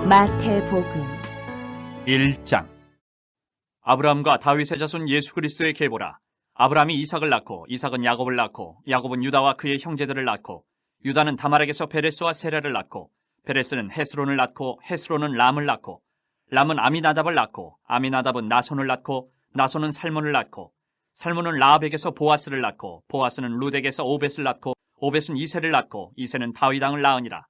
마태복음 1장. 아브라함과 다윗의 자손 예수 그리스도의 계보라. 아브라함이 이삭을 낳고 이삭은 야곱을 낳고 야곱은 유다와 그의 형제들을 낳고 유다는 다말에게서 베레스와 세라를 낳고 베레스는 헤스론을 낳고 헤스론은 람을 낳고 람은 아미나답을 낳고 아미나답은 나손을 낳고 나손은 살몬을 낳고 살몬은 라합에게서 보아스를 낳고 보아스는 룻에게서 오벳을 낳고 오벳은 이새를 낳고 이새는 다윗 왕을 낳으니라.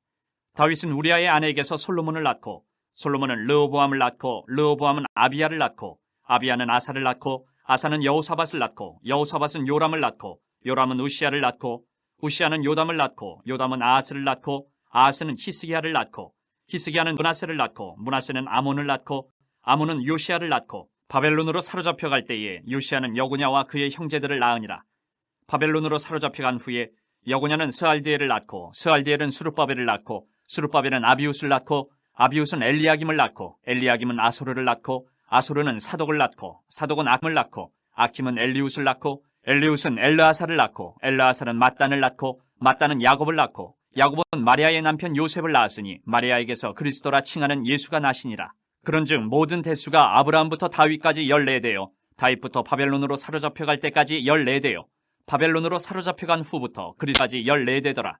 다윗은 우리아의 아내에게서 솔로몬을 낳고 솔로몬은 르호보암을 낳고 르호보암은 아비야를 낳고 아비야는 아사를 낳고 아사는 여호사밧을 낳고 여호사밧은 요람을 낳고 요람은 우시야를 낳고 우시야는 요담을 낳고 요담은 아하스를 낳고 아하스는 히스기야를 낳고 히스기야는 므낫세를 낳고 므낫세는 아몬을 낳고 아몬은 요시야를 낳고 바벨론으로 사로잡혀갈 때에 요시야는 여고냐와 그의 형제들을 낳으니라. 바벨론으로 사로잡혀간 후에 여고냐는 스알디엘을 낳고 스알디엘은 수룹바벨을 낳고 수룹바벨은 아비웃을 낳고 아비웃은 엘리야김을 낳고 엘리야김은 아소르를 낳고 아소르는 사독을 낳고 사독은 악을 낳고 아킴은 엘리웃을 낳고 엘리웃은 엘르아사를 낳고 엘르아사는 mat단을 낳고 mat단은 야곱을 낳고 야곱은 마리아의 남편 요셉을 낳았으니 마리아에게서 그리스도라 칭하는 예수가 나시니라. 그런즉 모든 대수가 아브라함부터 다윗까지 14대요 다윗부터 바벨론으로 사로잡혀갈 때까지 14대요 바벨론으로 사로잡혀간 후부터 그리스도까지 14대더라.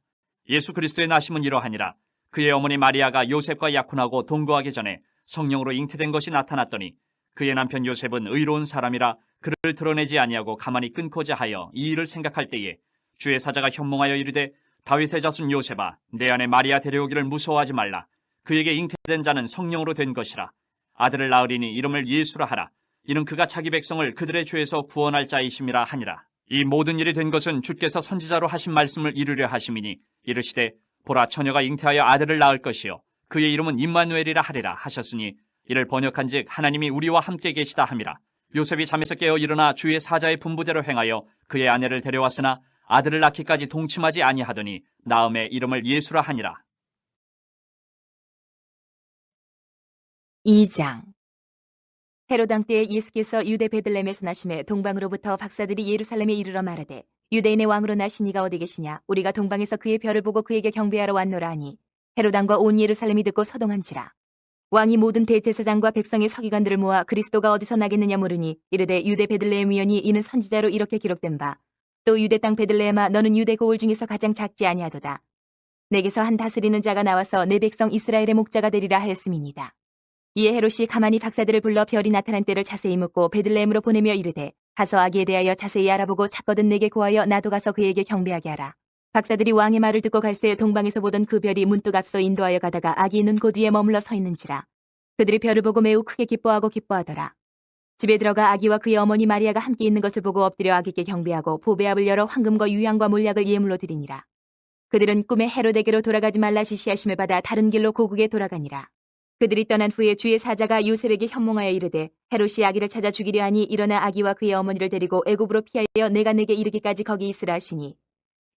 예수 그리스도의 나심은 이러하니라. 그의 어머니 마리아가 요셉과 약혼하고 동거하기 전에 성령으로 잉태된 것이 나타났더니 그의 남편 요셉은 의로운 사람이라 그를 드러내지 아니하고 가만히 끊고자 하여 이 일을 생각할 때에 주의 사자가 현몽하여 이르되 다윗의 자손 요셉아 내 아내 마리아 데려오기를 무서워하지 말라. 그에게 잉태된 자는 성령으로 된 것이라. 아들을 낳으리니 이름을 예수라 하라. 이는 그가 자기 백성을 그들의 죄에서 구원할 자이심이라 하니라. 이 모든 일이 된 것은 주께서 선지자로 하신 말씀을 이루려 하심이니 이르시되 보라 처녀가 잉태하여 아들을 낳을 것이요 그의 이름은 임마누엘이라 하리라 하셨으니 이를 번역한즉 하나님이 우리와 함께 계시다 함이라. 요셉이 잠에서 깨어 일어나 주의 사자의 분부대로 행하여 그의 아내를 데려왔으나 아들을 낳기까지 동침하지 아니하더니 나음에 이름을 예수라 하니라. 2장. 헤롯 왕 때에 예수께서 유대 베들레헴에서 나심에 동방으로부터 박사들이 예루살렘에 이르러 말하되 유대인의 왕으로 나신 이가 어디 계시냐 우리가 동방에서 그의 별을 보고 그에게 경배하러 왔노라 하니 헤롯 왕과 온 예루살렘이 듣고 서동한지라. 왕이 모든 대제사장과 백성의 서기관들을 모아 그리스도가 어디서 나겠느냐 물으니 이르되 유대 베들레헴이오니 이는 선지자로 이렇게 기록된 바 또 유대 땅 베들레헴아 너는 유대 고을 중에서 가장 작지 아니하도다. 내게서 한 다스리는 자가 나와서 내 백성 이스라엘의 목자가 되리라 하였음이니이다. 이에 헤롯이 가만히 박사들을 불러 별이 나타난 때를 자세히 묻고 베들레헴으로 보내며 이르되 가서 아기에 대하여 자세히 알아보고 찾거든 내게 고하여 나도 가서 그에게 경배하게 하라. 박사들이 왕의 말을 듣고 갈새 동방에서 보던 그 별이 문득 앞서 인도하여 가다가 아기 있는 곳 위에 머물러 서 있는지라. 그들이 별을 보고 매우 크게 기뻐하고 기뻐하더라. 집에 들어가 아기와 그의 어머니 마리아가 함께 있는 것을 보고 엎드려 아기께 경배하고 보배압을 열어 황금과 유향과 몰약을 예물로 드리니라. 그들은 꿈에 헤롯에게로 돌아가지 말라 지시하심을 받아 다른 길로 고국에 돌아가니라. 그들이 떠난 후에 주의 사자가 요셉에게 현몽하여 이르되 헤롯이 아기를 찾아 죽이려 하니 일어나 아기와 그의 어머니를 데리고 애굽으로 피하여 내가 내게 이르기까지 거기 있으라 하시니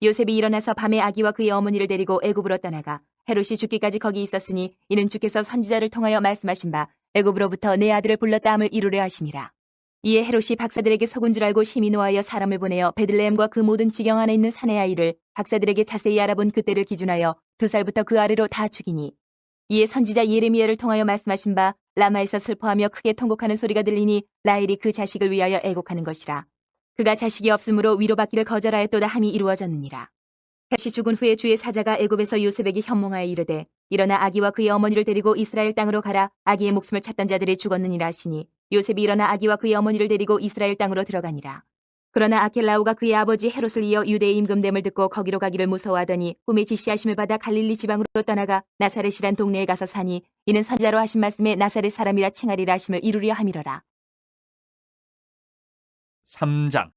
요셉이 일어나서 밤에 아기와 그의 어머니를 데리고 애굽으로 떠나가 헤롯이 죽기까지 거기 있었으니 이는 주께서 선지자를 통하여 말씀하신 바 애굽으로부터 내 아들을 불렀다 함을 이루려 하심이라. 이에 헤롯이 박사들에게 속은 줄 알고 심히 노하여 사람을 보내어 베들레헴과 그 모든 지경 안에 있는 사내 아이를 박사들에게 자세히 알아본 그때를 기준하여 2살부터 그 아래로 다 죽이니 이에 선지자 예레미야를 통하여 말씀하신 바 라마에서 슬퍼하며 크게 통곡하는 소리가 들리니 라헬이 그 자식을 위하여 애곡하는 것이라. 그가 자식이 없으므로 위로받기를 거절하였도다 함이 이루어졌느니라. 헤롯이 죽은 후에 주의 사자가 애굽에서 요셉에게 현몽하여 이르되 일어나 아기와 그의 어머니를 데리고 이스라엘 땅으로 가라. 아기의 목숨을 찾던 자들이 죽었느니라 하시니 요셉이 일어나 아기와 그의 어머니를 데리고 이스라엘 땅으로 들어가니라. 그러나 아켈라오가 그의 아버지 헤롯을 이어 유대의 임금됨을 듣고 거기로 가기를 무서워하더니 꿈에 지시하심을 받아 갈릴리 지방으로 떠나가 나사렛이란 동네에 가서 사니 이는 선지자로 하신 말씀에 나사렛 사람이라 칭하리라 하심을 이루려 함이로라. 3장.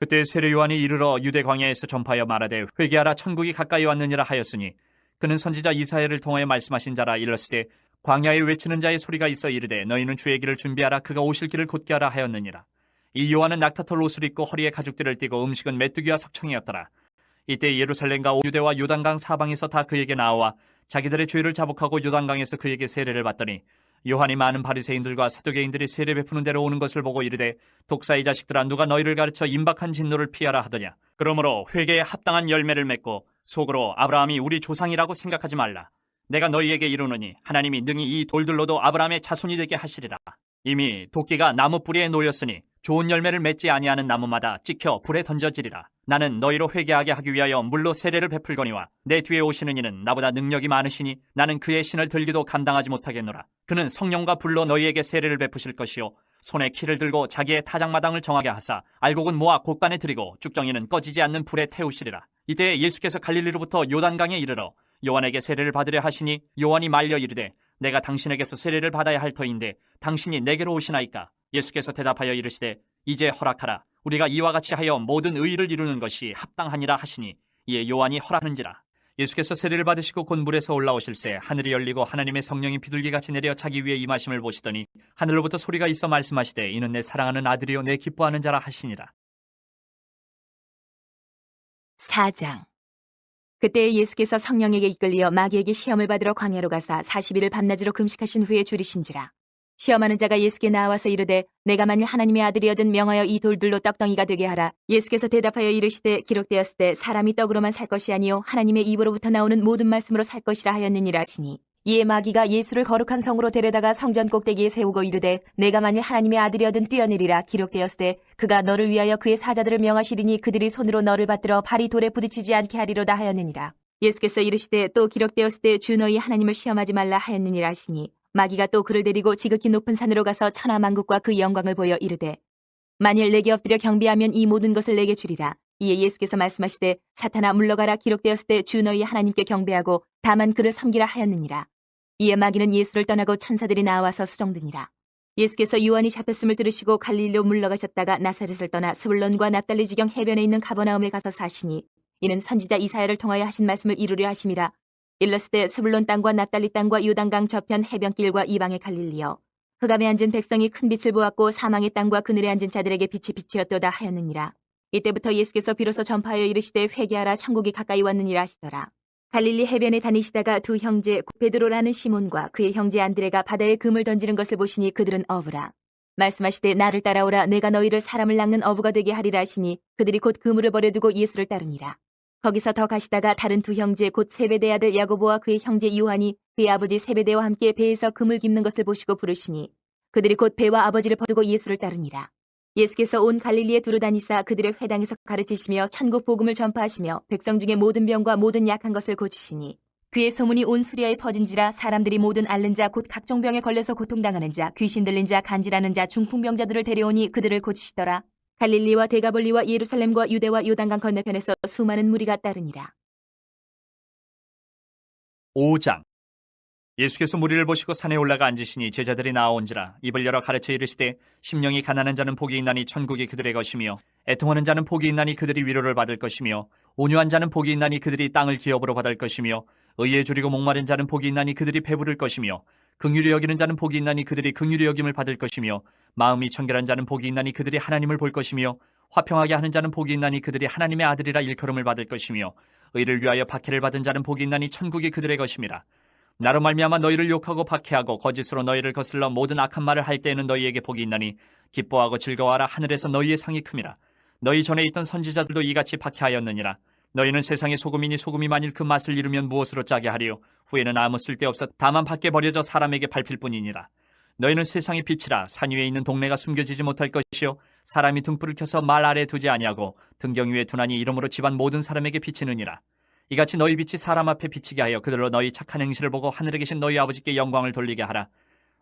그때 세례 요한이 이르러 유대 광야에서 전파하여 말하되 회개하라 천국이 가까이 왔느니라 하였으니 그는 선지자 이사야를 통하여 말씀하신 자라. 일렀으되 광야에 외치는 자의 소리가 있어 이르되 너희는 주의 길을 준비하라. 그가 오실 길을 곧게 하라 하였느니라. 이 요한은 낙타털 옷을 입고 허리에 가죽들을 띠고 음식은 메뚜기와 석청이었더라. 이때 예루살렘과 유대와 요단강 사방에서 다 그에게 나와 자기들의 죄를 자복하고 요단강에서 그에게 세례를 받더니 요한이 많은 바리새인들과 사두개인들이 세례 베푸는 데로 오는 것을 보고 이르되 독사의 자식들아 누가 너희를 가르쳐 임박한 진노를 피하라 하더냐. 그러므로 회개에 합당한 열매를 맺고 속으로 아브라함이 우리 조상이라고 생각하지 말라. 내가 너희에게 이르노니 하나님이 능히 이 돌들로도 아브라함의 자손이 되게 하시리라. 이미 도끼가 나무 뿌리에 놓였으니 좋은 열매를 맺지 아니하는 나무마다 찍혀 불에 던져지리라. 나는 너희로 회개하게 하기 위하여 물로 세례를 베풀거니와 내 뒤에 오시는 이는 나보다 능력이 많으시니 나는 그의 신을 들기도 감당하지 못하겠노라. 그는 성령과 불로 너희에게 세례를 베푸실 것이요 손에 키를 들고 자기의 타작마당을 정하게 하사 알곡은 모아 곡간에 들이고 쭉정이는 꺼지지 않는 불에 태우시리라. 이때 예수께서 갈릴리로부터 요단강에 이르러 요한에게 세례를 받으려 하시니 요한이 말려 이르되 내가 당신에게서 세례를 받아야 할 터인데 당신이 내게로 오시나이까? 예수께서 대답하여 이르시되 이제 허락하라. 우리가 이와 같이 하여 모든 의의를 이루는 것이 합당하니라 하시니 이에 요한이 허락하는지라. 예수께서 세례를 받으시고 곧 물에서 올라오실새 하늘이 열리고 하나님의 성령이 비둘기같이 내려 자기 위에 임하심을 보시더니 하늘로부터 소리가 있어 말씀하시되 이는 내 사랑하는 아들이요 내 기뻐하는 자라 하시니라. 4장. 그때 예수께서 성령에게 이끌리어 마귀에게 시험을 받으러 광야로 가사 40일을 밤낮으로 금식하신 후에 줄이신지라. 시험하는 자가 예수께 나와서 이르되 내가 만일 하나님의 아들이여든 명하여 이 돌들로 떡덩이가 되게 하라. 예수께서 대답하여 이르시되 기록되었을 때 사람이 떡으로만 살 것이 아니요 하나님의 입으로부터 나오는 모든 말씀으로 살 것이라 하였느니라 하시니 이에 마귀가 예수를 거룩한 성으로 데려다가 성전 꼭대기에 세우고 이르되 내가 만일 하나님의 아들이여든 뛰어내리라. 기록되었을 때 그가 너를 위하여 그의 사자들을 명하시리니 그들이 손으로 너를 받들어 발이 돌에 부딪히지 않게 하리로다 하였느니라. 예수께서 이르시되 또 기록되었을 때 주 너희 하나님을 시험하지 말라 하였느니라 하시니 마귀가 또 그를 데리고 지극히 높은 산으로 가서 천하만국과 그 영광을 보여 이르되 만일 내게 엎드려 경배하면 이 모든 것을 내게 주리라. 이에 예수께서 말씀하시되 사탄아 물러가라. 기록되었을 때 주 너희 하나님께 경배하고 다만 그를 섬기라 하였느니라. 이에 마귀는 예수를 떠나고 천사들이 나와서 수종드니라. 예수께서 요한이 잡혔음을 들으시고 갈릴리로 물러가셨다가 나사렛을 떠나 스불론과 납달리 지경 해변에 있는 가버나움에 가서 사시니 이는 선지자 이사야를 통하여 하신 말씀을 이루려 하심이라. 일렀을 때 스불론 땅과 납달리 땅과 요단강 저편 해변길과 이방의 갈릴리여 흑암에 앉은 백성이 큰 빛을 보았고 사망의 땅과 그늘에 앉은 자들에게 빛이 비추었도다 하였느니라. 이때부터 예수께서 비로소 전파하여 이르시되 회개하라 천국이 가까이 왔느니라 하시더라. 갈릴리 해변에 다니시다가 두 형제 베드로라는 시몬과 그의 형제 안드레가 바다에 금을 던지는 것을 보시니 그들은 어부라. 말씀하시되 나를 따라오라. 내가 너희를 사람을 낚는 어부가 되게 하리라 하시니 그들이 곧 그물을 버려두고 예수를 따르니라. 거기서 더 가시다가 다른 두 형제 곧 세베대 아들 야고보와 그의 형제 요한이 그의 아버지 세베대와 함께 배에서 금을 깁는 것을 보시고 부르시니 그들이 곧 배와 아버지를 버리고 예수를 따르니라. 예수께서 온 갈릴리에 두루 다니사 그들의 회당에서 가르치시며 천국 복음을 전파하시며 백성 중에 모든 병과 모든 약한 것을 고치시니 그의 소문이 온 수리아에 퍼진지라. 사람들이 모든 앓는 자 곧 각종 병에 걸려서 고통당하는 자 귀신 들린 자 간질하는 자 중풍병자들을 데려오니 그들을 고치시더라. 갈릴리와 데가볼리와 예루살렘과 유대와 요단강 건너편에서 수많은 무리가 따르니라. 5장. 예수께서 무리를 보시고 산에 올라가 앉으시니 제자들이 나아온지라. 입을 열어 가르쳐 이르시되 심령이 가난한 자는 복이 있나니 천국이 그들의 것이며 애통하는 자는 복이 있나니 그들이 위로를 받을 것이며 온유한 자는 복이 있나니 그들이 땅을 기업으로 받을 것이며 의에 줄이고 목마른 자는 복이 있나니 그들이 배부를 것이며 긍휼히 여기는 자는 복이 있나니 그들이 긍휼히 여김을 받을 것이며 마음이 청결한 자는 복이 있나니 그들이 하나님을 볼 것이며 화평하게 하는 자는 복이 있나니 그들이 하나님의 아들이라 일컬음을 받을 것이며 의를 위하여 박해를 받은 자는 복이 있나니 천국이 그들의 것임이라. 나로 말미암아 너희를 욕하고 박해하고 거짓으로 너희를 거슬러 모든 악한 말을 할 때에는 너희에게 복이 있나니 기뻐하고 즐거워하라. 하늘에서 너희의 상이 큼이라. 너희 전에 있던 선지자들도 이같이 박해하였느니라. 너희는 세상의 소금이니 소금이 만일 그 맛을 잃으면 무엇으로 짜게 하리요? 후에는 아무 쓸데없어 다만 밖에 버려져 사람에게 밟힐 뿐이니라. 너희는 세상의 빛이라. 산 위에 있는 동네가 숨겨지지 못할 것이요 사람이 등불을 켜서 말 아래 두지 아니하고 등경 위에 두나니 이러므로 집안 모든 사람에게 비치느니라. 이같이 너희 빛이 사람 앞에 비치게 하여 그들로 너희 착한 행실을 보고 하늘에 계신 너희 아버지께 영광을 돌리게 하라.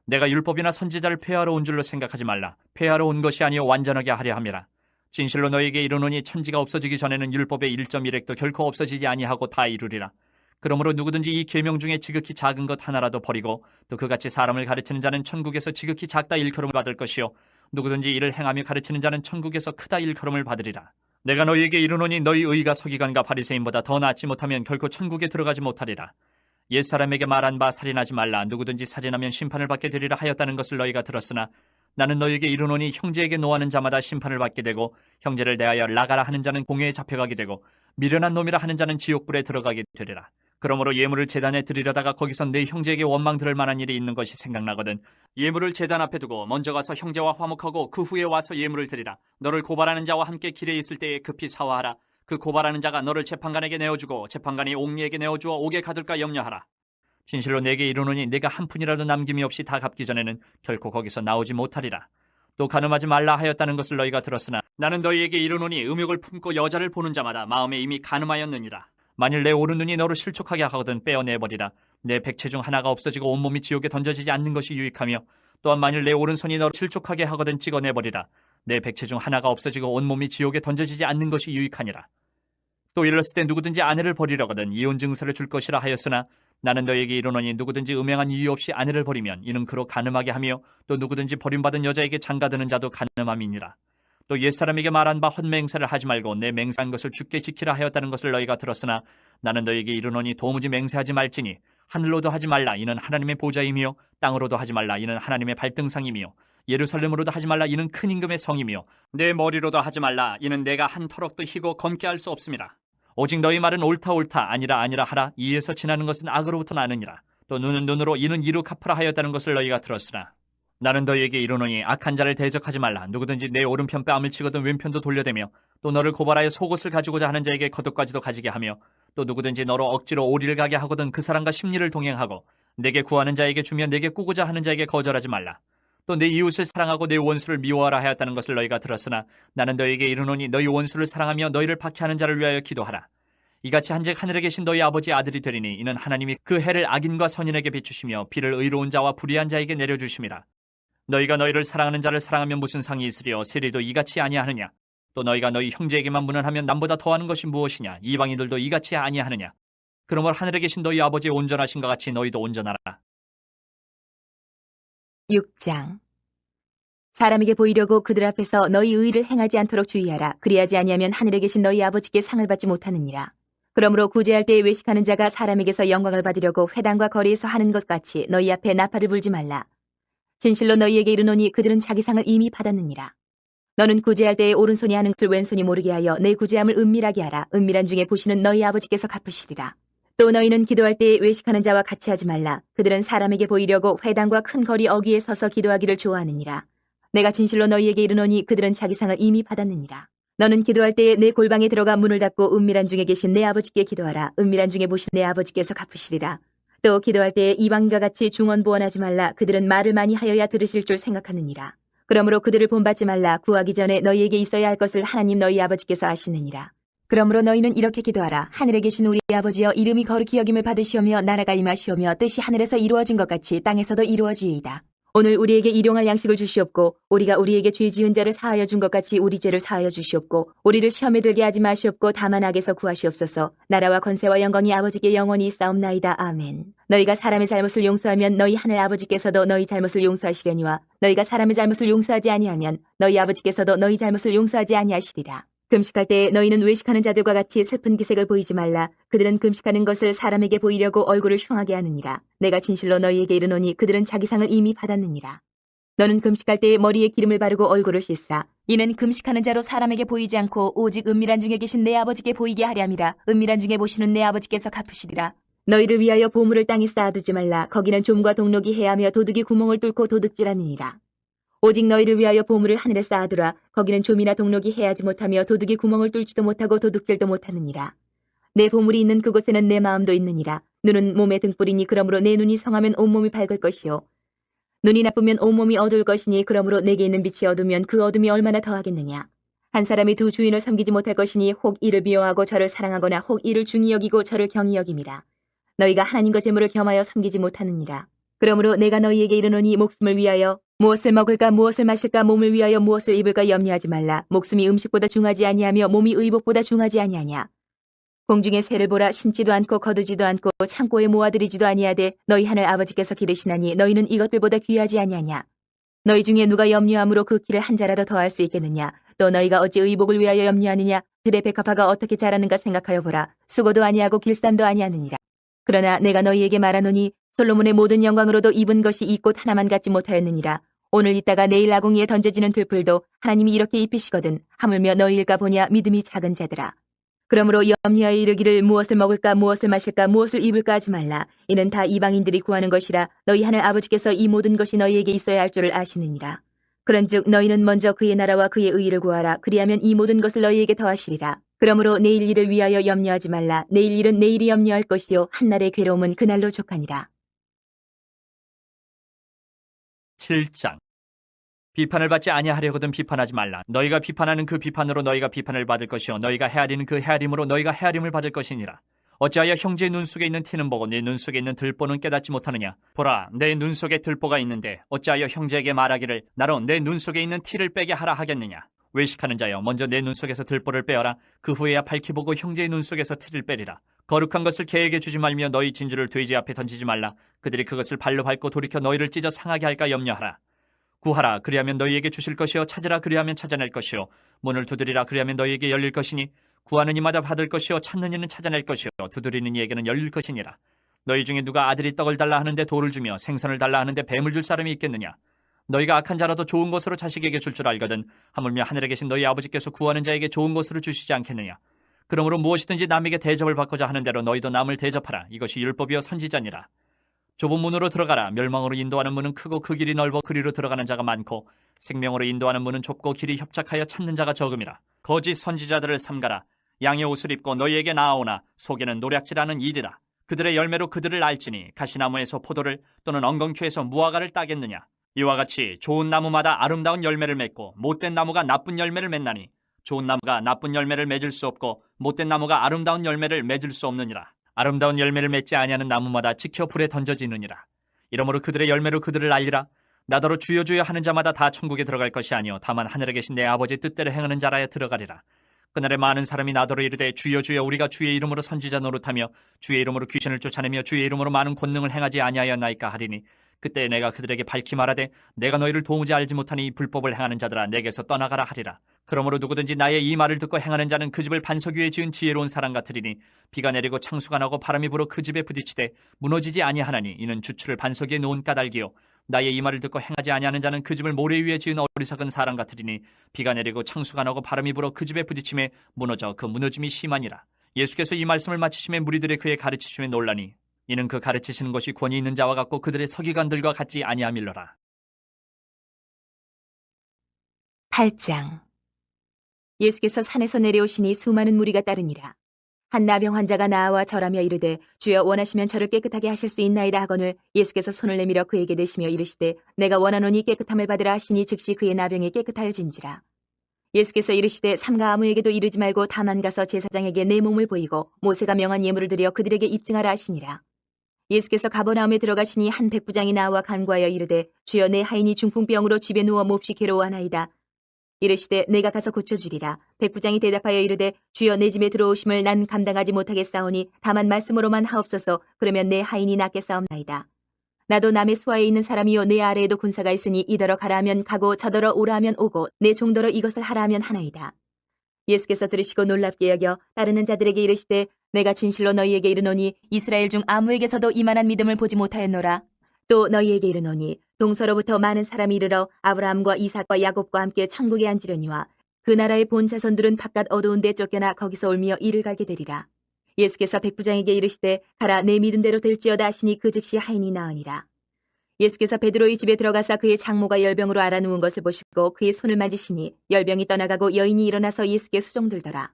내가 율법이나 선지자를 폐하러 온 줄로 생각하지 말라. 폐하러 온 것이 아니요 완전하게 하려 함이라. 진실로 너희에게 이르노니 천지가 없어지기 전에는 율법의 1.1획도 결코 없어지지 아니하고 다 이루리라. 그러므로 누구든지 이 계명 중에 지극히 작은 것 하나라도 버리고 또 그같이 사람을 가르치는 자는 천국에서 지극히 작다 일컬음을 받을 것이요 누구든지 이를 행하며 가르치는 자는 천국에서 크다 일컬음을 받으리라. 내가 너희에게 이르노니 너희 의가 서기관과 바리새인보다 더 낫지 못하면 결코 천국에 들어가지 못하리라. 옛사람에게 말한 바 살인하지 말라. 누구든지 살인하면 심판을 받게 되리라 하였다는 것을 너희가 들었으나 나는 너희에게 이르노니 형제에게 노하는 자마다 심판을 받게 되고 형제를 대하여 나가라 하는 자는 공회에 잡혀가게 되고 미련한 놈이라 하는 자는 지옥불에 들어가게 되리라. 그러므로 예물을 제단에 드리려다가 거기서 내 형제에게 원망 들을 만한 일이 있는 것이 생각나거든 예물을 제단 앞에 두고 먼저 가서 형제와 화목하고 그 후에 와서 예물을 드리라. 너를 고발하는 자와 함께 길에 있을 때에 급히 사화하라. 그 고발하는 자가 너를 재판관에게 내어주고 재판관이 옥리에게 내어주어 옥에 가둘까 염려하라. 진실로 내게 이르노니 내가 한 푼이라도 남김이 없이 다 갚기 전에는 결코 거기서 나오지 못하리라. 또 간음하지 말라 하였다는 것을 너희가 들었으나 나는 너희에게 이르노니 음욕을 품고 여자를 보는 자마다 마음에 이미 간음하였느니라. 만일 내 오른눈이 너를 실족하게 하거든 빼어내버리라. 내 백체 중 하나가 없어지고 온몸이 지옥에 던져지지 않는 것이 유익하며, 또한 만일 내 오른손이 너를 실족하게 하거든 찍어내버리라. 내 백체 중 하나가 없어지고 온몸이 지옥에 던져지지 않는 것이 유익하니라. 또 일렀을 때 누구든지 아내를 버리려거든 이혼 증서를 줄 것이라 하였으나 나는 너에게 이르노니 누구든지 음행한 이유 없이 아내를 버리면 이는 그로 간음하게 하며, 또 누구든지 버림받은 여자에게 장가드는 자도 간음함이니라. 또 옛사람에게 말한 바 헛맹세를 하지 말고 내 맹세한 것을 주께 지키라 하였다는 것을 너희가 들었으나 나는 너에게 이르노니 도무지 맹세하지 말지니 하늘로도 하지 말라 이는 하나님의 보좌이며, 땅으로도 하지 말라 이는 하나님의 발등상이며, 예루살렘으로도 하지 말라 이는 큰 임금의 성이며, 내 머리로도 하지 말라 이는 내가 한 터럭도 희고 검게 할 수 없음이라. 오직 너희 말은 옳다 옳다 아니라 아니라 하라. 이에서 지나는 것은 악으로부터 나느니라. 또 눈은 눈으로 이는 이로 갚으라 하였다는 것을 너희가 들었으나 나는 너희에게 이르노니 악한 자를 대적하지 말라. 누구든지 내 오른편 뺨을 치거든 왼편도 돌려대며, 또 너를 고발하여 속옷을 가지고자 하는 자에게 겉옷까지도 가지게 하며, 또 누구든지 너로 억지로 오리를 가게 하거든 그 사람과 심리를 동행하고, 내게 구하는 자에게 주며 내게 꾸고자 하는 자에게 거절하지 말라. 또 내 이웃을 사랑하고 내 원수를 미워하라 하였다는 것을 너희가 들었으나 나는 너희에게 이르노니 너희 원수를 사랑하며 너희를 박해하는 자를 위하여 기도하라. 이같이 한즉 하늘에 계신 너희 아버지 아들이 되리니 이는 하나님이 그 해를 악인과 선인에게 비추시며 비를 의로운 자와 불의한 자에게 내려주심이라. 너희가 너희를 사랑하는 자를 사랑하면 무슨 상이 있으리요? 세리도 이같이 아니하느냐? 또 너희가 너희 형제에게만 문안하면 남보다 더하는 것이 무엇이냐? 이방인들도 이같이 아니하느냐? 그러므로 하늘에 계신 너희 아버지의 온전하신 것 같이 너희도 온전하라. 6장. 사람에게 보이려고 그들 앞에서 너희 의를 행하지 않도록 주의하라. 그리하지 아니하면 하늘에 계신 너희 아버지께 상을 받지 못하느니라. 그러므로 구제할 때에 외식하는 자가 사람에게서 영광을 받으려고 회당과 거리에서 하는 것 같이 너희 앞에 나팔을 불지 말라. 진실로 너희에게 이르노니 그들은 자기 상을 이미 받았느니라. 너는 구제할 때에 오른손이 하는 것을 왼손이 모르게 하여 내 구제함을 은밀하게 하라. 은밀한 중에 보시는 너희 아버지께서 갚으시리라. 또 너희는 기도할 때에 외식하는 자와 같이 하지 말라. 그들은 사람에게 보이려고 회당과 큰 거리 어귀에 서서 기도하기를 좋아하느니라. 내가 진실로 너희에게 이르노니 그들은 자기 상을 이미 받았느니라. 너는 기도할 때에 내 골방에 들어가 문을 닫고 은밀한 중에 계신 내 아버지께 기도하라. 은밀한 중에 보신 내 아버지께서 갚으시리라. 또 기도할 때에 이방인과 같이 중언부언하지 말라. 그들은 말을 많이 하여야 들으실 줄 생각하느니라. 그러므로 그들을 본받지 말라. 구하기 전에 너희에게 있어야 할 것을 하나님 너희 아버지께서 아시느니라. 그러므로 너희는 이렇게 기도하라. 하늘에 계신 우리 아버지여, 이름이 거룩히 여김을 받으시오며 나라가 임하시오며 뜻이 하늘에서 이루어진 것 같이 땅에서도 이루어지이다. 오늘 우리에게 일용할 양식을 주시옵고, 우리가 우리에게 죄 지은 자를 사하여 준 것 같이 우리 죄를 사하여 주시옵고, 우리를 시험에 들게 하지 마시옵고 다만 악에서 구하시옵소서. 나라와 권세와 영광이 아버지께 영원히 있사옵나이다. 아멘. 너희가 사람의 잘못을 용서하면 너희 하늘 아버지께서도 너희 잘못을 용서하시려니와, 너희가 사람의 잘못을 용서하지 아니하면 너희 아버지께서도 너희 잘못을 용서하지 아니하시리라. 금식할 때 너희는 외식하는 자들과 같이 슬픈 기색을 보이지 말라. 그들은 금식하는 것을 사람에게 보이려고 얼굴을 흉하게 하느니라. 내가 진실로 너희에게 이르노니 그들은 자기 상을 이미 받았느니라. 너는 금식할 때에 머리에 기름을 바르고 얼굴을 씻으라. 이는 금식하는 자로 사람에게 보이지 않고 오직 은밀한 중에 계신 내 아버지께 보이게 하렴이라. 은밀한 중에 보시는 내 아버지께서 갚으시리라. 너희를 위하여 보물을 땅에 쌓아두지 말라. 거기는 좀과 동록이 해하며 도둑이 구멍을 뚫고 도둑질하느니라. 오직 너희를 위하여 보물을 하늘에 쌓아두라. 거기는 좀이나 동록이 해하지 못하며 도둑이 구멍을 뚫지도 못하고 도둑질도 못하느니라. 내 보물이 있는 그곳에는 내 마음도 있느니라. 눈은 몸의 등불이니 그러므로 내 눈이 성하면 온몸이 밝을 것이요, 눈이 나쁘면 온몸이 어두울 것이니 그러므로 내게 있는 빛이 어두면 그 어둠이 얼마나 더하겠느냐. 한 사람이 두 주인을 섬기지 못할 것이니 혹 이를 미워하고 저를 사랑하거나 혹 이를 중히 여기고 저를 경히 여김이라. 너희가 하나님과 재물을 겸하여 섬기지 못하느니라. 그러므로 내가 너희에게 이르노니 목숨을 위하여 무엇을 먹을까 무엇을 마실까 몸을 위하여 무엇을 입을까 염려하지 말라. 목숨이 음식보다 중하지 아니하며 몸이 의복보다 중하지 아니하냐. 공중의 새를 보라. 심지도 않고 거두지도 않고 창고에 모아들이지도 아니하되 너희 하늘 아버지께서 기르시나니 너희는 이것들보다 귀하지 아니하냐. 너희 중에 누가 염려함으로 그 키를 한 자라도 더할 수 있겠느냐. 또 너희가 어찌 의복을 위하여 염려하느냐. 들의 백합화가 어떻게 자라는가 생각하여 보라. 수고도 아니하고 길쌈도 아니하느니라. 그러나 내가 너희에게 말하노니 솔로몬의 모든 영광으로도 입은 것이 이 꽃 하나만 갖지 못하였느니라. 오늘 있다가 내일 아궁이에 던져지는 들풀도 하나님이 이렇게 입히시거든. 하물며 너희일까 보냐. 믿음이 작은 자들아. 그러므로 염려하여 이르기를 무엇을 먹을까 무엇을 마실까 무엇을 입을까 하지 말라. 이는 다 이방인들이 구하는 것이라. 너희 하늘 아버지께서 이 모든 것이 너희에게 있어야 할 줄을 아시느니라. 그런즉 너희는 먼저 그의 나라와 그의 의를 구하라. 그리하면 이 모든 것을 너희에게 더하시리라. 그러므로 내일 일을 위하여 염려하지 말라. 내일 일은 내일이 염려할 것이요 한날의 괴로움은 그날로 족하니라. 7장. 비판을 받지 아니하려거든 비판하지 말라. 너희가 비판하는 그 비판으로 너희가 비판을 받을 것이요 너희가 헤아리는 그 헤아림으로 너희가 헤아림을 받을 것이니라. 어찌하여 형제의 눈 속에 있는 티는 보고 네 눈 속에 있는 들보는 깨닫지 못하느냐. 보라, 내 눈 속에 들보가 있는데 어찌하여 형제에게 말하기를 나로 내 눈 속에 있는 티를 빼게 하라 하겠느냐. 외식하는 자여, 먼저 내 눈 속에서 들보를 빼어라. 그 후에야 밝히 보고 형제의 눈 속에서 티를 빼리라. 거룩한 것을 개에게 주지 말며 너희 진주를 돼지 앞에 던지지 말라. 그들이 그것을 발로 밟고 돌이켜 너희를 찢어 상하게 할까 염려하라. 구하라, 그리하면 너희에게 주실 것이요 찾으라, 그리하면 찾아낼 것이요 문을 두드리라, 그리하면 너희에게 열릴 것이니 구하는 이마다 받을 것이요 찾는 이는 찾아낼 것이요 두드리는 이에게는 열릴 것이니라. 너희 중에 누가 아들이 떡을 달라 하는데 돌을 주며 생선을 달라 하는데 뱀을 줄 사람이 있겠느냐. 너희가 악한 자라도 좋은 것으로 자식에게 줄 줄 알거든 하물며 하늘에 계신 너희 아버지께서 구하는 자에게 좋은 것으로 주시지 않겠느냐. 그러므로 무엇이든지 남에게 대접을 받고자 하는 대로 너희도 남을 대접하라. 이것이 율법이요 선지자니라. 좁은 문으로 들어가라. 멸망으로 인도하는 문은 크고 그 길이 넓어 그리로 들어가는 자가 많고 생명으로 인도하는 문은 좁고 길이 협착하여 찾는 자가 적음이라. 거짓 선지자들을 삼가라. 양의 옷을 입고 너희에게 나아오나 속에는 노략질하는 일이라. 그들의 열매로 그들을 알지니 가시나무에서 포도를 또는 엉겅퀴에서 무화과를 따겠느냐. 이와 같이 좋은 나무마다 아름다운 열매를 맺고 못된 나무가 나쁜 열매를 맺나니 좋은 나무가 나쁜 열매를 맺을 수 없고 못된 나무가 아름다운 열매를 맺을 수 없느니라. 아름다운 열매를 맺지 아니하는 나무마다 찍혀 불에 던져지느니라. 이러므로 그들의 열매로 그들을 알리라. 나더러 주여 주여 하는 자마다 다 천국에 들어갈 것이 아니요 다만 하늘에 계신 내 아버지의 뜻대로 행하는 자라야 들어가리라. 그날에 많은 사람이 나더러 이르되 주여 주여 우리가 주의 이름으로 선지자 노릇하며 주의 이름으로 귀신을 쫓아내며 주의 이름으로 많은 권능을 행하지 아니하였나이까 하리니 그때 내가 그들에게 밝히 말하되 내가 너희를 도무지 알지 못하니 이 불법을 행하는 자들아 내게서 떠나가라 하리라. 그러므로 누구든지 나의 이 말을 듣고 행하는 자는 그 집을 반석 위에 지은 지혜로운 사람 같으리니 비가 내리고 창수가 나고 바람이 불어 그 집에 부딪히되 무너지지 아니하나니 이는 주추를 반석 위에 놓은 까닭이요 나의 이 말을 듣고 행하지 아니하는 자는 그 집을 모래 위에 지은 어리석은 사람 같으리니 비가 내리고 창수가 나고 바람이 불어 그 집에 부딪힘에 무너져 그 무너짐이 심하니라. 예수께서 이 말씀을 마치심에 무리들의 그의 가르치심에 놀라니 이는 그 가르치시는 것이 권위 있는 자와 같고 그들의 서기관들과 같지 아니함일러라. 8장. 예수께서 산에서 내려오시니 수많은 무리가 따르니라. 한 나병 환자가 나와 절하며 이르되 주여 원하시면 저를 깨끗하게 하실 수 있나이다 하거늘 예수께서 손을 내밀어 그에게 대시며 이르시되 내가 원하노니 깨끗함을 받으라 하시니 즉시 그의 나병이 깨끗하여진지라. 예수께서 이르시되 삼가 아무에게도 이르지 말고 다만 가서 제사장에게 내 몸을 보이고 모세가 명한 예물을 드려 그들에게 입증하라 하시니라. 예수께서 가버나움에 들어가시니 한 백부장이 나와 간구하여 이르되 주여 내 하인이 중풍병으로 집에 누워 몹시 괴로워하나이다. 이르시되 내가 가서 고쳐주리라. 백부장이 대답하여 이르되 주여 내 집에 들어오심을 난 감당하지 못하겠사오니 다만 말씀으로만 하옵소서. 그러면 내 하인이 낫겠사옵나이다. 나도 남의 수하에 있는 사람이요 내 아래에도 군사가 있으니 이더러 가라 하면 가고 저더러 오라 하면 오고 내 종더러 이것을 하라 하면 하나이다. 예수께서 들으시고 놀랍게 여겨 따르는 자들에게 이르시되 내가 진실로 너희에게 이르노니 이스라엘 중 아무에게서도 이만한 믿음을 보지 못하였노라. 또 너희에게 이르노니 동서로부터 많은 사람이 이르러 아브라함과 이삭과 야곱과 함께 천국에 앉으려니와 그 나라의 본 자손들은 바깥 어두운 데 쫓겨나 거기서 울며 이를 갈게 되리라. 예수께서 백부장에게 이르시되 가라 내 믿은 대로 될지어다 하시니 그 즉시 하인이 나으니라. 예수께서 베드로의 집에 들어가사 그의 장모가 열병으로 앓아 누운 것을 보시고 그의 손을 만지시니 열병이 떠나가고 여인이 일어나서 예수께 수종들더라.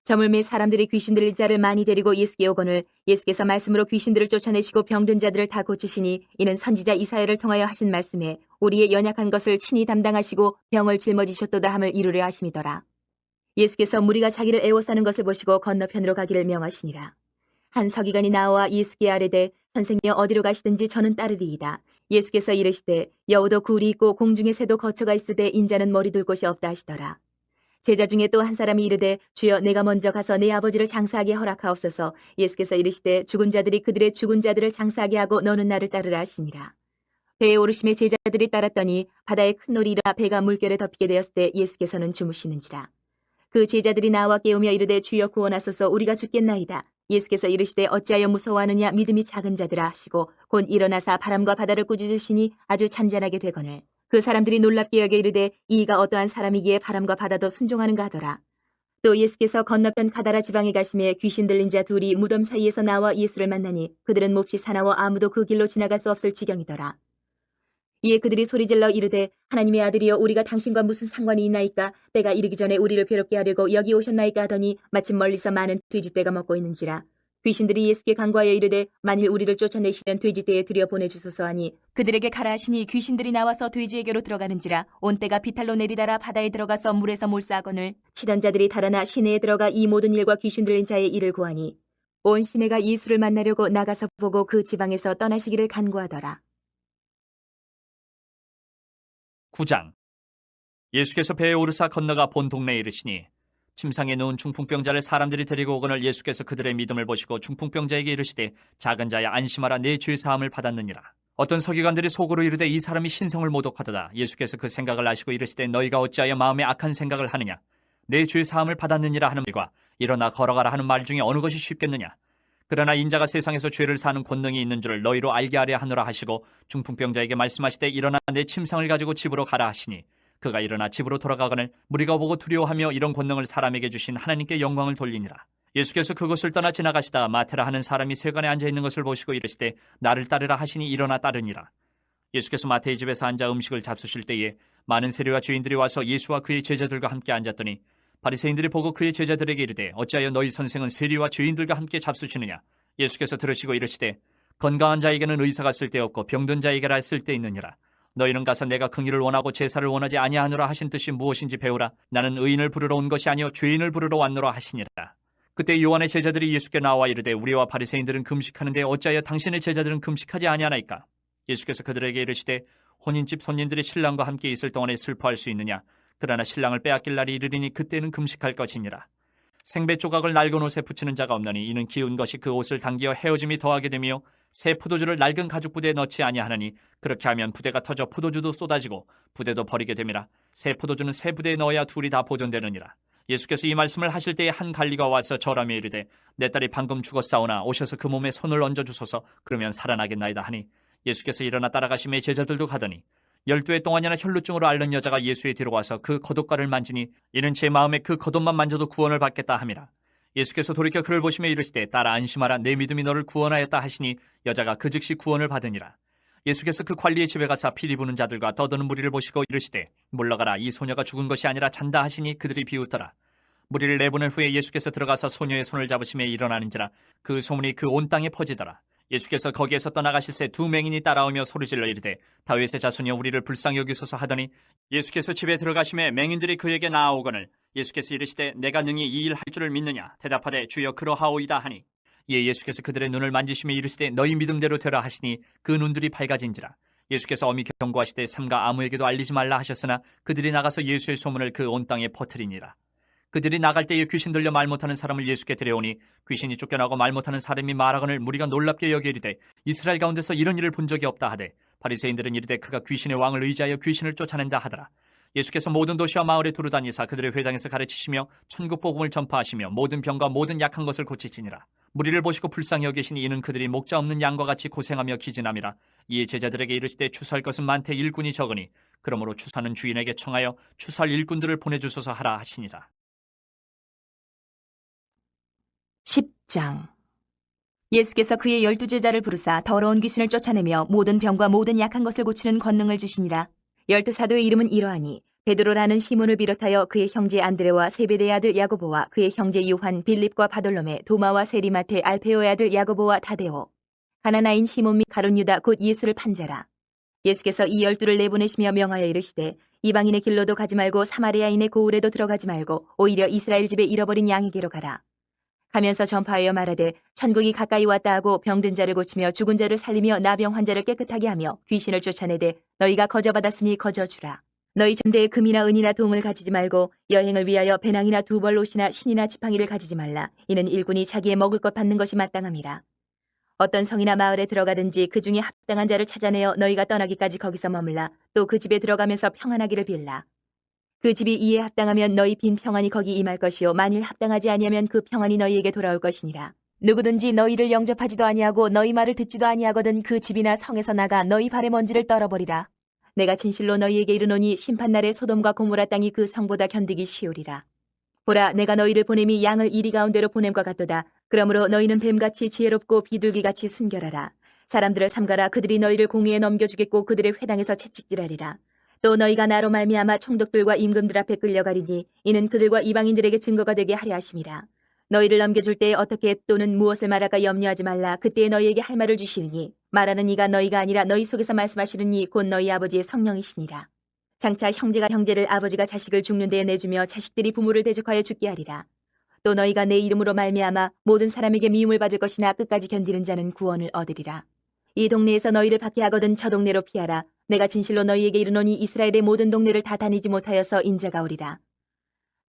저물매 사람들이 귀신 들린 자를 많이 데리고 예수께 오거늘 예수께서 말씀으로 귀신들을 쫓아내시고 병든 자들을 다 고치시니 이는 선지자 이사야를 통하여 하신 말씀에 우리의 연약한 것을 친히 담당하시고 병을 짊어지셨도다 함을 이루려 하심이더라. 예수께서 무리가 자기를 애워싸는 것을 보시고 건너편으로 가기를 명하시니라. 한 서기관이 나와 예수께 아뢰되 선생이여 어디로 가시든지 저는 따르리이다. 예수께서 이르시되 여우도 굴이 있고 공중의 새도 거처가 있으되 인자는 머리 둘 곳이 없다 하시더라. 제자 중에 또 한 사람이 이르되 주여 내가 먼저 가서 내 아버지를 장사하게 허락하옵소서. 예수께서 이르시되 죽은 자들이 그들의 죽은 자들을 장사하게 하고 너는 나를 따르라 하시니라. 배에 오르심에 제자들이 따랐더니 바다에 큰 놀이 일어나 배가 물결에 덮이게 되었을 때 예수께서는 주무시는지라. 그 제자들이 나와 깨우며 이르되 주여 구원하소서 우리가 죽겠나이다. 예수께서 이르시되 어찌하여 무서워하느냐 믿음이 작은 자들아 하시고 곧 일어나사 바람과 바다를 꾸짖으시니 아주 잔잔하게 되거늘 그 사람들이 놀랍게 여겨 이르되 이가 어떠한 사람이기에 바람과 바다도 순종하는가 하더라. 또 예수께서 건너편 가다라 지방에 가심에 귀신 들린 자 둘이 무덤 사이에서 나와 예수를 만나니 그들은 몹시 사나워 아무도 그 길로 지나갈 수 없을 지경이더라. 이에 그들이 소리질러 이르되 하나님의 아들이여 우리가 당신과 무슨 상관이 있나이까. 때가 이르기 전에 우리를 괴롭게 하려고 여기 오셨나이까 하더니 마침 멀리서 많은 돼지떼가 먹고 있는지라. 귀신들이 예수께 간구하여 이르되 만일 우리를 쫓아내시면 돼지떼에 들여 보내주소서 하니 그들에게 가라 하시니 귀신들이 나와서 돼지에게로 들어가는지라 온 때가 비탈로 내리다라 바다에 들어가서 물에서 몰사하거늘 치던 자들이 달아나 시내에 들어가 이 모든 일과 귀신 들린 자의 일을 고하니 온 시내가 예수를 만나려고 나가서 보고 그 지방에서 떠나시기를 간구하더라. 9장. 예수께서 배에 오르사 건너가 본 동네에 이르시니 침상에 누운 중풍병자를 사람들이 데리고 오거늘 예수께서 그들의 믿음을 보시고 중풍병자에게 이르시되 작은 자야 안심하라 내 죄 사함을 받았느니라. 어떤 서기관들이 속으로 이르되 이 사람이 신성을 모독하도다. 예수께서 그 생각을 아시고 이르시되 너희가 어찌하여 마음에 악한 생각을 하느냐. 내 죄 사함을 받았느니라 하는 말과 일어나 걸어가라 하는 말 중에 어느 것이 쉽겠느냐. 그러나 인자가 세상에서 죄를 사는 권능이 있는 줄을 너희로 알게 하려 하노라 하시고 중풍병자에게 말씀하시되 일어나 내 침상을 가지고 집으로 가라 하시니 그가 일어나 집으로 돌아가거늘 무리가 보고 두려워하며 이런 권능을 사람에게 주신 하나님께 영광을 돌리니라. 예수께서 그곳을 떠나 지나가시다 마테라 하는 사람이 세관에 앉아 있는 것을 보시고 이르시되 나를 따르라 하시니 일어나 따르니라. 예수께서 마태의 집에서 앉아 음식을 잡수실 때에 많은 세리와 죄인들이 와서 예수와 그의 제자들과 함께 앉았더니 바리새인들이 보고 그의 제자들에게 이르되 어찌하여 너희 선생은 세리와 죄인들과 함께 잡수시느냐. 예수께서 들으시고 이르시되 건강한 자에게는 의사가 쓸데없고 병든 자에게라 쓸데있느니라. 너희는 가서 내가 긍휼을 원하고 제사를 원하지 아니하노라 하신 뜻이 무엇인지 배우라. 나는 의인을 부르러 온 것이 아니요 죄인을 부르러 왔노라 하시니라. 그때 요한의 제자들이 예수께 나와 이르되 우리와 바리새인들은 금식하는데 어찌하여 당신의 제자들은 금식하지 아니하나이까. 예수께서 그들에게 이르시되 혼인집 손님들이 신랑과 함께 있을 동안에 슬퍼할 수 있느냐. 그러나 신랑을 빼앗길 날이 이르리니 그때는 금식할 것이니라. 생배 조각을 낡은 옷에 붙이는 자가 없나니 이는 기운 것이 그 옷을 당기어 헤어짐이 더하게 되며 새 포도주를 낡은 가죽 부대에 넣지 아니하나니 그렇게 하면 부대가 터져 포도주도 쏟아지고 부대도 버리게 됨이라. 새 포도주는 새 부대에 넣어야 둘이 다 보존되느니라. 예수께서 이 말씀을 하실 때에 한 관리가 와서 절하며 이르되 내 딸이 방금 죽었사오나 오셔서 그 몸에 손을 얹어 주소서. 그러면 살아나겠나이다 하니 예수께서 일어나 따라가시매 제자들도 가더니 12해 동안이나 혈루증으로 앓는 여자가 예수의 뒤로 와서 그 겉옷가를 만지니 이는 제 마음에 그 겉옷만 만져도 구원을 받겠다 함이라. 예수께서 돌이켜 그를 보시며 이르시되 딸아 안심하라 내 믿음이 너를 구원하였다 하시니 여자가 그 즉시 구원을 받으니라. 예수께서 그 관리의 집에 가사 피리 부는 자들과 떠드는 무리를 보시고 이르시되 물러가라 이 소녀가 죽은 것이 아니라 잔다 하시니 그들이 비웃더라. 무리를 내보낸 후에 예수께서 들어가서 소녀의 손을 잡으시며 일어나는지라 그 소문이 그 온 땅에 퍼지더라. 예수께서 거기에서 떠나가실새 두 맹인이 따라오며 소리질러 이르되 다윗의 자손이여 우리를 불쌍히 여기소서 하더니 예수께서 집에 들어가심에 맹인들이 그에게 나아오거늘 예수께서 이르시되 내가 능히 이 일 할 줄을 믿느냐. 대답하되 주여 그러하오이다 하니 이에 예수께서 그들의 눈을 만지시며 이르시되 너희 믿음대로 되라 하시니 그 눈들이 밝아진지라. 예수께서 엄히 경고하시되 삼가 아무에게도 알리지 말라 하셨으나 그들이 나가서 예수의 소문을 그 온 땅에 퍼뜨리니라. 그들이 나갈 때에 귀신 들려 말 못하는 사람을 예수께 데려오니 귀신이 쫓겨나고 말 못하는 사람이 말하거늘 무리가 놀랍게 여겨 이르되 이스라엘 가운데서 이런 일을 본 적이 없다 하되 바리새인들은 이르되 그가 귀신의 왕을 의지하여 귀신을 쫓아낸다 하더라. 예수께서 모든 도시와 마을에 두루다니사 그들의 회당에서 가르치시며 천국 복음을 전파하시며 모든 병과 모든 약한 것을 고치시니라. 무리를 보시고 불쌍히 여기시니 이는 그들이 목자 없는 양과 같이 고생하며 기진함이라. 이에 제자들에게 이르시되 추수할 것은 많되 일꾼이 적으니 그러므로 추수하는 주인에게 청하여 추수할 일꾼들을 보내주소서 하라 하시니라. 10장. 예수께서 그의 12제자를 부르사 더러운 귀신을 쫓아내며 모든 병과 모든 약한 것을 고치는 권능을 주시니라. 12사도의 이름은 이러하니 베드로라는 시몬을 비롯하여 그의 형제 안드레와 세베대의 아들 야고보와 그의 형제 요한 빌립과 바돌로메 도마와 세리마테 알페오의 아들 야고보와 타데오 가나나인 시몬 및 가룟 유다 곧 예수를 판자라. 예수께서 이 12를 내보내시며 명하여 이르시되 이방인의 길로도 가지 말고 사마리아인의 고을에도 들어가지 말고 오히려 이스라엘 집에 잃어버린 양에게로 가라. 가면서 전파하여 말하되 천국이 가까이 왔다 하고 병든 자를 고치며 죽은 자를 살리며 나병 환자를 깨끗하게 하며 귀신을 쫓아내되 너희가 거저받았으니 거저주라. 너희 전대에 금이나 은이나 동을 가지지 말고 여행을 위하여 배낭이나 두벌 옷이나 신이나 지팡이를 가지지 말라. 이는 일꾼이 자기의 먹을 것 받는 것이 마땅함이라. 어떤 성이나 마을에 들어가든지 그 중에 합당한 자를 찾아내어 너희가 떠나기까지 거기서 머물라. 또 그 집에 들어가면서 평안하기를 빌라. 그 집이 이에 합당하면 너희 빈 평안이 거기 임할 것이요 만일 합당하지 아니하면 그 평안이 너희에게 돌아올 것이니라. 누구든지 너희를 영접하지도 아니하고 너희 말을 듣지도 아니하거든 그 집이나 성에서 나가 너희 발의 먼지를 떨어버리라. 내가 진실로 너희에게 이르노니 심판날에 소돔과 고모라 땅이 그 성보다 견디기 쉬우리라. 보라 내가 너희를 보냄이 양을 이리 가운데로 보냄과 같도다. 그러므로 너희는 뱀같이 지혜롭고 비둘기같이 순결하라. 사람들을 삼가라. 그들이 너희를 공의에 넘겨주겠고 그들의 회당에서 채찍질하리라. 또 너희가 나로 말미암아 총독들과 임금들 앞에 끌려가리니 이는 그들과 이방인들에게 증거가 되게 하려 하심이라. 너희를 넘겨줄 때에 어떻게 또는 무엇을 말할까 염려하지 말라. 그때에 너희에게 할 말을 주시리니 말하는 이가 너희가 아니라 너희 속에서 말씀하시는 이 곧 너희 아버지의 성령이시니라. 장차 형제가 형제를 아버지가 자식을 죽는 데에 내주며 자식들이 부모를 대적하여 죽게 하리라. 또 너희가 내 이름으로 말미암아 모든 사람에게 미움을 받을 것이나 끝까지 견디는 자는 구원을 얻으리라. 이 동네에서 너희를 박해하거든 저 동네로 피하라. 내가 진실로 너희에게 이르노니 이스라엘의 모든 동네를 다 다니지 못하여서 인자가 오리라.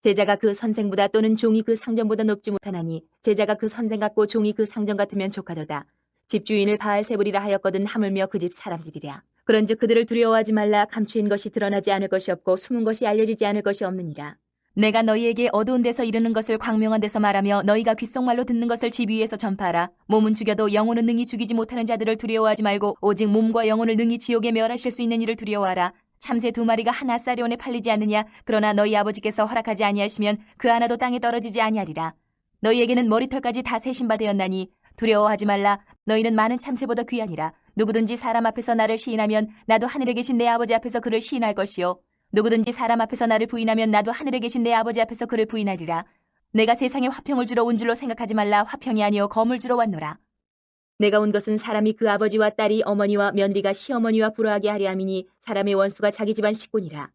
제자가 그 선생보다 또는 종이 그 상전보다 높지 못하나니 제자가 그 선생 같고 종이 그 상전 같으면 조카도다. 집주인을 바알세불이라 하였거든 하물며 그 집 사람들이랴. 그런즉 그들을 두려워하지 말라. 감추인 것이 드러나지 않을 것이 없고 숨은 것이 알려지지 않을 것이 없느니라. 내가 너희에게 어두운 데서 이르는 것을 광명한 데서 말하며 너희가 귓속말로 듣는 것을 집 위에서 전파하라. 몸은 죽여도 영혼은 능히 죽이지 못하는 자들을 두려워하지 말고 오직 몸과 영혼을 능히 지옥에 멸하실 수 있는 이를 두려워하라. 참새 2마리가 한 아사리온에 팔리지 않느냐. 그러나 너희 아버지께서 허락하지 아니하시면 그 하나도 땅에 떨어지지 아니하리라. 너희에게는 머리털까지 다 세신 바 되었나니 두려워하지 말라. 너희는 많은 참새보다 귀하니라. 누구든지 사람 앞에서 나를 시인하면 나도 하늘에 계신 내 아버지 앞에서 그를 시인할 것이요 누구든지 사람 앞에서 나를 부인하면 나도 하늘에 계신 내 아버지 앞에서 그를 부인하리라. 내가 세상에 화평을 주러 온 줄로 생각하지 말라. 화평이 아니요 검을 주러 왔노라. 내가 온 것은 사람이 그 아버지와 딸이 어머니와 며느리가 시어머니와 불화하게 하려 함이니 사람의 원수가 자기 집안 식구니라.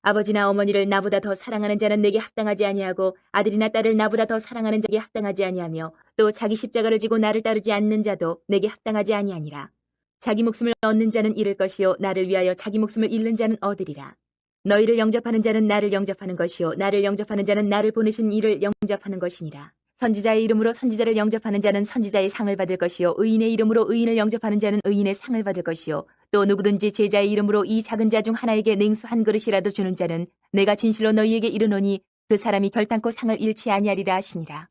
아버지나 어머니를 나보다 더 사랑하는 자는 내게 합당하지 아니하고 아들이나 딸을 나보다 더 사랑하는 자에게 합당하지 아니하며 또 자기 십자가를 지고 나를 따르지 않는 자도 내게 합당하지 아니하니라. 자기 목숨을 얻는 자는 잃을 것이요 나를 위하여 자기 목숨을 잃는 자는 얻으리라. 너희를 영접하는 자는 나를 영접하는 것이요 나를 영접하는 자는 나를 보내신 이를 영접하는 것이니라. 선지자의 이름으로 선지자를 영접하는 자는 선지자의 상을 받을 것이요 의인의 이름으로 의인을 영접하는 자는 의인의 상을 받을 것이요 또 누구든지 제자의 이름으로 이 작은 자 중 하나에게 냉수 한 그릇이라도 주는 자는 내가 진실로 너희에게 이르노니 그 사람이 결단코 상을 잃지 아니하리라 하시니라.